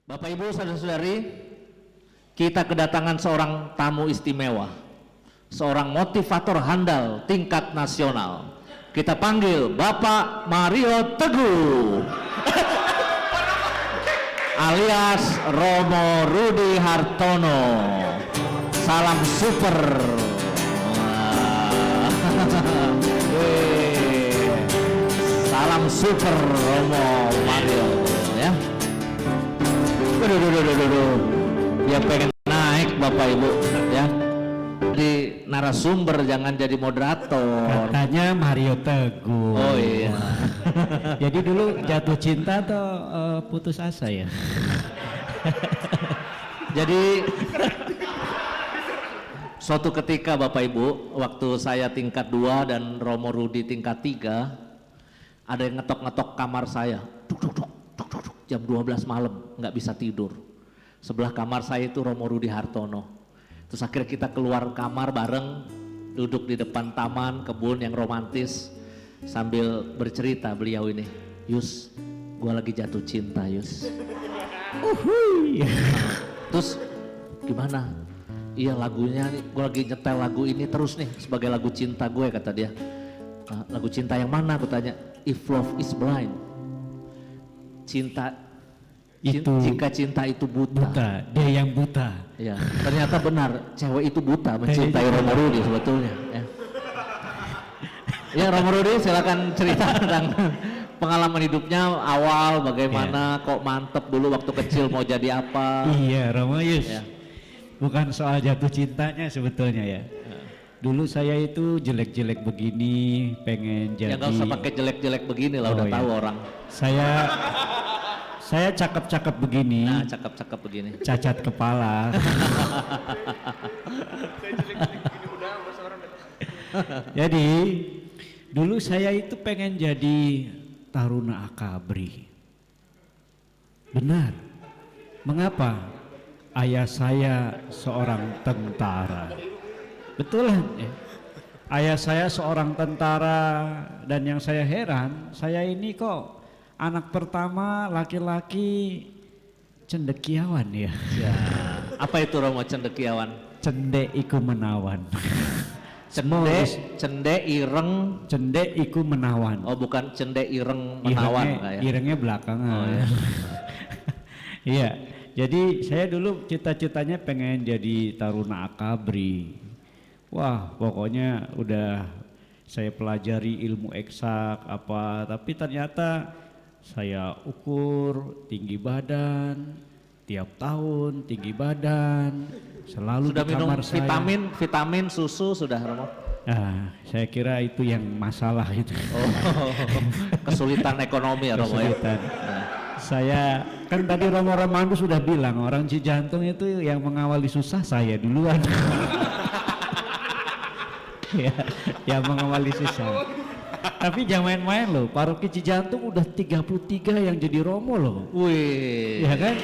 Bapak Ibu saudara-saudari, kita kedatangan seorang tamu istimewa, seorang motivator handal tingkat nasional. Kita panggil Bapak Mario Teguh alias Romo Rudi Hartono. Salam super. Salam super Romo Mario ya. Dia pengen naik Bapak Ibu ya. Jadi narasumber, jangan jadi moderator. Katanya Mario Teguh. Oh iya. Jadi dulu jatuh cinta atau putus asa ya? Jadi suatu ketika Bapak Ibu, waktu saya tingkat 2 dan Romo Rudi tingkat 3, ada yang ngetok-ngetok kamar saya. Duk, duk, duk, duk, duk, duk. Jam 12 malam, nggak bisa tidur. Sebelah kamar saya itu Romo Rudi Hartono. Terus akhirnya kita keluar kamar bareng, duduk di depan taman kebun yang romantis sambil bercerita beliau ini, Yus, gua lagi jatuh cinta Yus. Terus gimana? Iya lagunya nih, gua lagi nyetel lagu ini terus nih sebagai lagu cinta gue, kata dia. Lagu cinta yang mana? Aku tanya. If love is blind, cinta itu, jika cinta itu buta. Dia yang buta. Ya, ternyata benar, cewek itu buta mencintai Romo Rudi sebetulnya. Ya, ya Romo Rudi silakan cerita tentang pengalaman hidupnya awal, bagaimana kok mantep dulu waktu kecil mau jadi apa. Iya Romo Yus, ya. Bukan soal jatuh cintanya sebetulnya ya. Dulu saya itu jelek-jelek begini, pengen jadi. Ya nggak usah pakai jelek-jelek begini lah, udah tahu orang. Saya cakep-cakep begini. Nah, cakep-cakep begini. Cacat kepala. Jadi dulu saya itu pengen jadi taruna akabri. Benar. Mengapa? Ayah saya seorang tentara. Betul kan? Ayah saya seorang tentara, dan yang saya heran, saya ini kok anak pertama laki-laki cendekiawan ya. Ya. Apa itu Romo cendekiawan? Cendek iku menawan. Cendek ireng. Cendek iku menawan. Oh bukan cendek ireng menawan ya? Irengnya belakangan. Oh, ya. Iya. Jadi saya dulu cita-citanya pengen jadi taruna akabri. Wah, pokoknya udah saya pelajari ilmu eksak apa, tapi ternyata saya ukur tinggi badan, tiap tahun tinggi badan, selalu sudah di kamar minum vitamin susu sudah Romo? Nah, saya kira itu yang masalah itu. Oh, kesulitan ekonomi ya Romo ya? Saya kan tadi Romo Ramandu sudah bilang orang Cijantung itu yang mengawali susah saya duluan. Ya, yang mengawali susah. Tapi jangan main-main loh, paroki Cijantung udah 33 yang jadi Romo loh. Wih. Ya kan?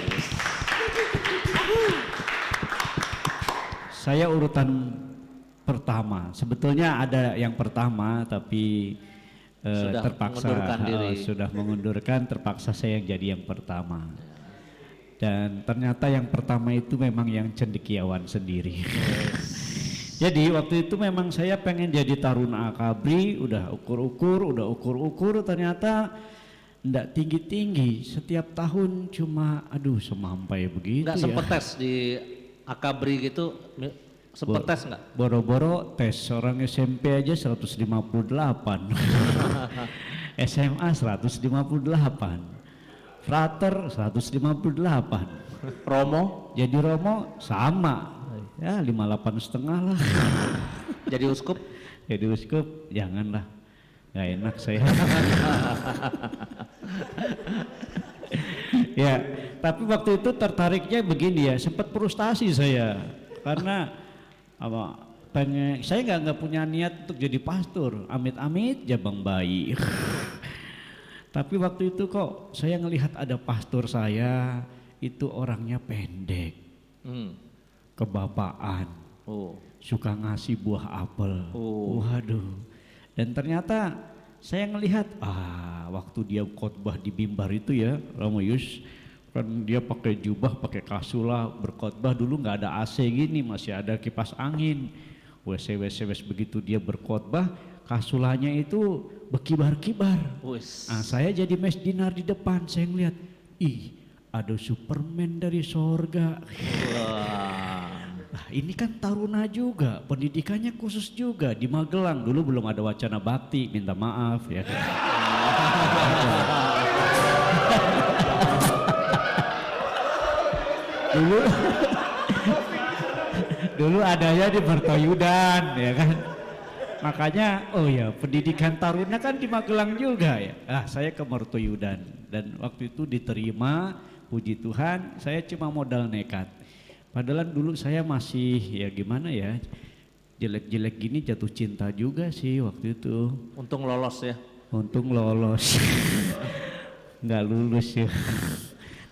Saya urutan pertama. Sebetulnya ada yang pertama tapi terpaksa sudah mengundurkan, terpaksa saya yang jadi yang pertama. Dan ternyata yang pertama itu memang yang cendekiawan sendiri. Jadi waktu itu memang saya pengen jadi taruna akabri, udah ukur-ukur, ternyata enggak tinggi-tinggi, setiap tahun cuma semampai begitu. Enggak sempet tes di akabri gitu, sempet tes enggak? Boro-boro tes, orang SMP aja 158, SMA 158, frater 158, Romo? Jadi Romo sama. Ya 58,5 lah. Jadi uskup? Jadi uskup janganlah, nggak enak saya. Ya, tapi waktu itu tertariknya begini ya, sempat frustasi saya karena saya nggak punya niat untuk jadi pastor, amit-amit jabang bayi. Tapi waktu itu kok saya ngelihat ada pastor saya itu orangnya pendek. Kebapaan, suka ngasih buah apel, waduh. Dan ternyata saya ngelihat, waktu dia khotbah di mimbar itu ya, Romo Yus, Kan dia pakai jubah, pakai kasula, berkhotbah. Dulu nggak ada AC gini, masih ada kipas angin. WC begitu dia berkhotbah, kasulanya itu berkibar-kibar. Nah, saya jadi mesdinar di depan, saya ngeliat, ih ada Superman dari sorga. Nah, ini kan taruna juga, pendidikannya khusus juga di Magelang. Dulu belum ada wacana bakti, minta maaf ya kan. dulu adanya di Mertoyudan ya kan. Makanya oh ya pendidikan taruna kan di Magelang juga ya. Saya ke Mertoyudan dan waktu itu diterima, puji Tuhan, saya cuma modal nekat. Padahal dulu saya masih ya gimana ya, jelek-jelek gini, jatuh cinta juga sih waktu itu. Untung lolos ya. Untung lolos. Nggak lulus ya.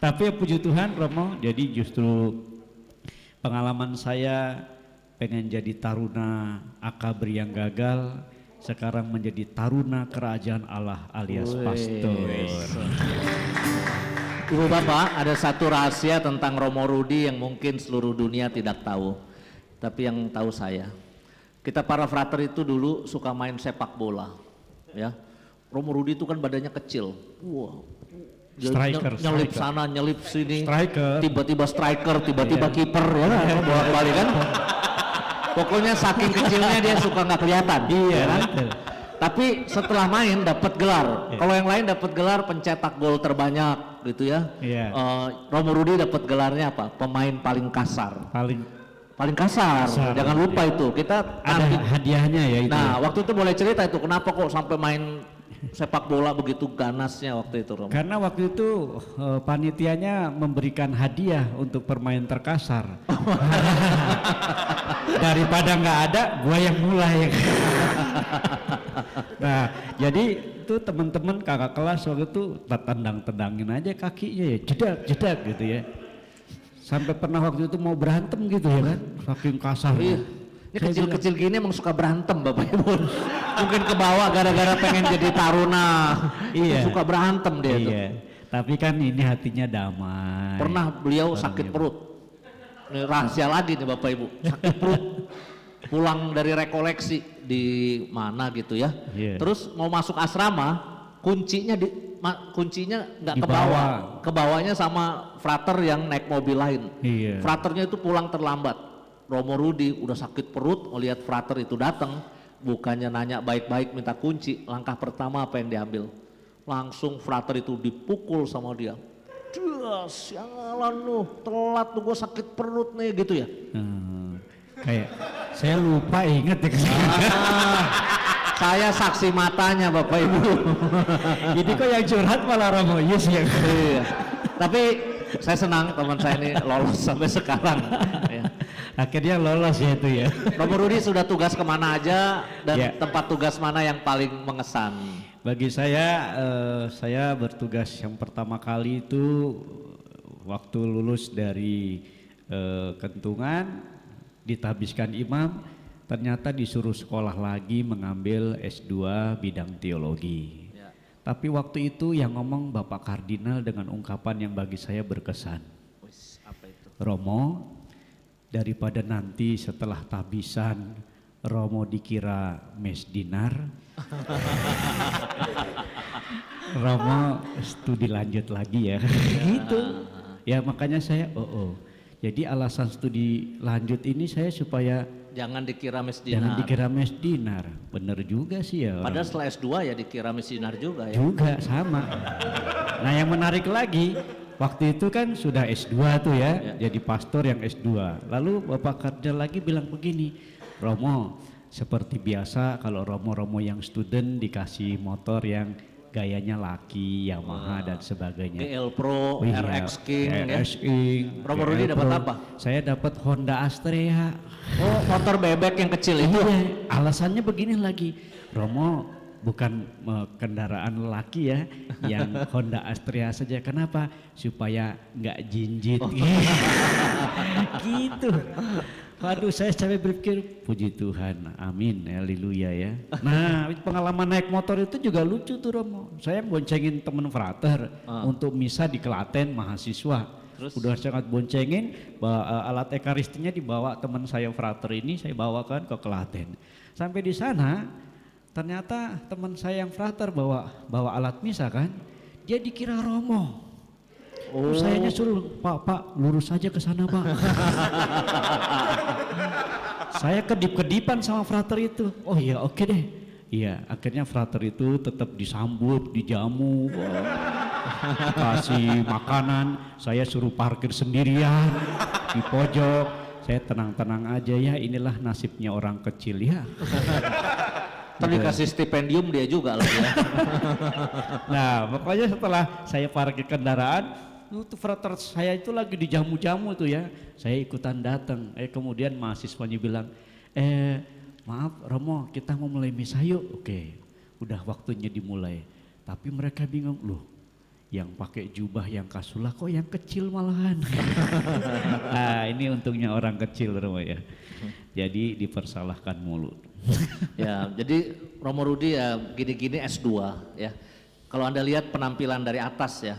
Tapi ya puji Tuhan Romo, jadi justru pengalaman saya pengen jadi taruna akabri yang gagal, sekarang menjadi taruna kerajaan Allah alias pastor. Ibu Bapak, ada satu rahasia tentang Romo Rudi yang mungkin seluruh dunia tidak tahu, tapi yang tahu saya. Kita para frater itu dulu suka main sepak bola, ya. Romo Rudi itu kan badannya kecil, striker, nyelip sana, nyelip sini, tiba-tiba striker, tiba-tiba kiper, ya kan, bolak-balik kan. Pokoknya saking kecilnya dia suka nggak kelihatan, iya kan? Tapi setelah main dapat gelar. Kalau yang lain dapat gelar pencetak gol terbanyak, gitu ya. Romo Rudi dapat gelarnya apa? Pemain paling kasar. Paling kasar. Jangan lupa itu. Kita ada hadiahnya ya itu. Nah, waktu itu boleh cerita itu kenapa kok sampai main sepak bola begitu ganasnya waktu itu, Romo? Karena waktu itu panitianya memberikan hadiah untuk permain terkasar. Daripada nggak ada, gua yang mulai. Nah, jadi itu teman-teman kakak kelas waktu itu tendangin aja kakinya ya, jedak gitu ya. Sampai pernah waktu itu mau berantem gitu ya kan, saking kasar. Ini kecil-kecil gini emang suka berantem Bapak Ibu. Mungkin kebawa gara-gara pengen jadi taruna. Iya. Suka berantem dia tuh. Tapi kan ini hatinya damai. Pernah beliau sakit perut. Ini rahasia lagi nih Bapak Ibu. Sakit perut. Pulang dari rekoleksi di mana gitu ya. Terus mau masuk asrama, kuncinya nggak kebawa. Kebawanya sama frater yang naik mobil lain. Fraternya itu pulang terlambat. Romo Rudi udah sakit perut ngelihat frater itu datang, bukannya nanya baik-baik minta kunci, langkah pertama apa yang diambil? Langsung frater itu dipukul sama dia. Sialan lu, telat tuh, gue sakit perut nih gitu ya. Kayak saya lupa inget ya. Saya saksi matanya Bapak Ibu. Jadi kok yang curhat malah Romo Yus ya. Tapi saya senang teman saya ini lolos sampai sekarang. Akhirnya lolos ya itu ya. Romo Rudi sudah tugas kemana aja dan tempat tugas mana yang paling mengesan? Bagi saya bertugas yang pertama kali itu waktu lulus dari Kentungan, ditabiskan imam, ternyata disuruh sekolah lagi mengambil S2 bidang teologi. Tapi waktu itu yang ngomong Bapak Kardinal dengan ungkapan yang bagi saya berkesan. Apa itu? Romo, daripada nanti setelah tabisan Romo dikira mesdinar, Romo studi lanjut lagi ya. Gitu. Ya makanya saya Jadi alasan studi lanjut ini saya supaya jangan dikira mesdinar. Jangan dikira mesdinar. Bener juga sih ya. Padahal setelah S2 ya dikira mesdinar juga ya. Juga sama. Nah yang menarik lagi, waktu itu kan sudah S2 tuh ya, jadi pastor yang S2. Lalu Bapak Kardinal lagi bilang begini, Romo, seperti biasa kalau Romo-Romo yang student dikasih motor yang gayanya laki, Yamaha dan sebagainya. GL Pro, RX King, RX King. Romo Rudi dapat apa? Saya dapat Honda Astrea. Oh, motor bebek yang kecil itu. Alasannya begini lagi, Romo bukan kendaraan laki ya, yang Honda Astrea saja. Kenapa? Supaya nggak jinjit. Gitu. Waduh, saya sampai berpikir, puji Tuhan, amin, haleluya ya. Nah, pengalaman naik motor itu juga lucu tuh Romo. Saya boncengin temen frater untuk misa di Klaten, mahasiswa. Terus? Udah sangat boncengin, alat ekaristinya dibawa teman saya frater ini, saya bawakan ke Klaten. Sampai di sana, ternyata teman saya yang frater bawa alat misa kan, dia dikira Romo. Oh. Sayanya suruh, Pak, lurus aja ke sana Pak. Saya kedip-kedipan sama frater itu. Oh iya, oke deh. Iya, akhirnya frater itu tetap disambut, dijamu, kasih makanan. Saya suruh parkir sendirian di pojok. Saya tenang-tenang aja ya, inilah nasibnya orang kecil ya. Tapi dikasih stipendium dia juga loh ya. Nah, pokoknya setelah saya parkir kendaraan, itu frater saya itu lagi dijamu-jamu tuh ya, saya ikutan datang. Kemudian mahasiswanya bilang, maaf Romo, kita mau mulai misa yuk. Oke, udah waktunya dimulai. Tapi mereka bingung, loh yang pakai jubah yang kasulah kok yang kecil malahan. Nah ini untungnya orang kecil Romo ya, jadi dipersalahkan mulu. Ya, jadi Romo Rudi ya gini-gini S2 ya. Kalau Anda lihat penampilan dari atas ya.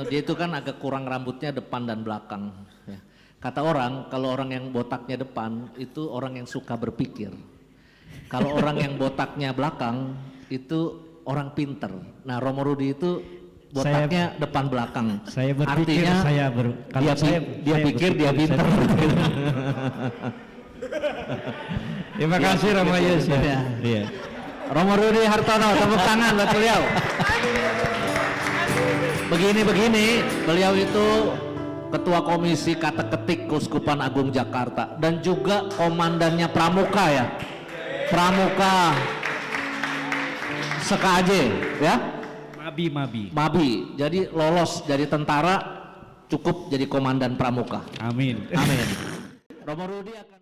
Dia itu kan agak kurang rambutnya depan dan belakang ya. Kata orang kalau orang yang botaknya depan itu orang yang suka berpikir, kalau orang yang botaknya belakang itu orang pinter. Nah Romo Rudi itu botaknya depan belakang, saya berpikir, artinya dia pikir dia pinter. Terima kasih Romo Yus ya. Iya. Romo Rudi Hartono, tepuk tangan buat beliau. Begini, beliau itu Ketua Komisi Kateketik Keuskupan Agung Jakarta dan juga komandannya Pramuka ya. Pramuka Sekaje ya. Mabi. Jadi lolos dari tentara cukup jadi komandan Pramuka. Amin. Romo Rudi akan